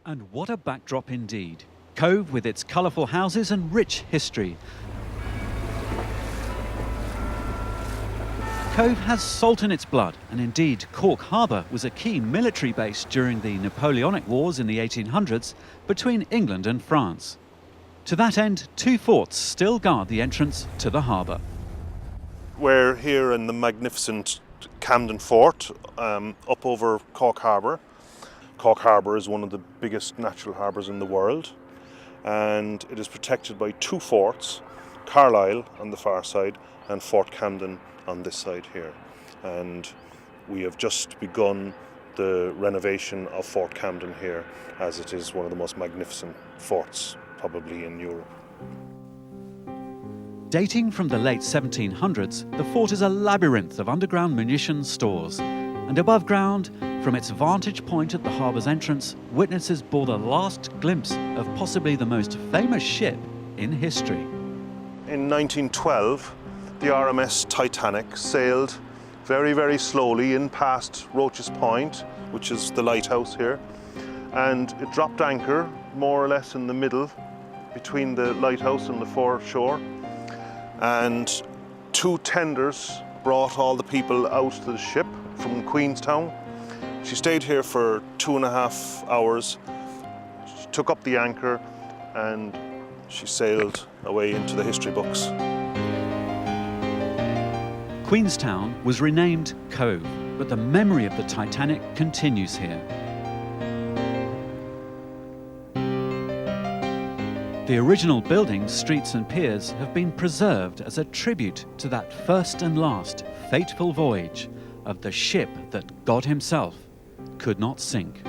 And what a backdrop indeed. Cove with its colourful houses and rich history. Cove has salt in its blood, and indeed Cork Harbour was a key military base during the Napoleonic Wars in the 1800s between England and France. To that end, two forts still guard the entrance to the harbour. We're here in the magnificent Camden Fort, up over Cork Harbour. Cork Harbour is one of the biggest natural harbours in the world, and it is protected by two forts, Carlisle on the far side and Fort Camden on this side here. And we have just begun the renovation of Fort Camden here, as it is one of the most magnificent forts probably in Europe. Dating from the late 1700s, the fort is a labyrinth of underground munitions stores. And above ground, from its vantage point at the harbour's entrance, witnesses bore the last glimpse of possibly the most famous ship in history. In 1912, the RMS Titanic sailed very, very slowly in past Roach's Point, which is the lighthouse here, and it dropped anchor more or less in the middle between the lighthouse and the foreshore. And two tenders brought all the people out to the ship from Queenstown. She stayed here for 2.5 hours. She took up the anchor and she sailed away into the history books. Queenstown was renamed Cove, but the memory of the Titanic continues here. The original buildings, streets and piers have been preserved as a tribute to that first and last fateful voyage of the ship that God himself could not sink.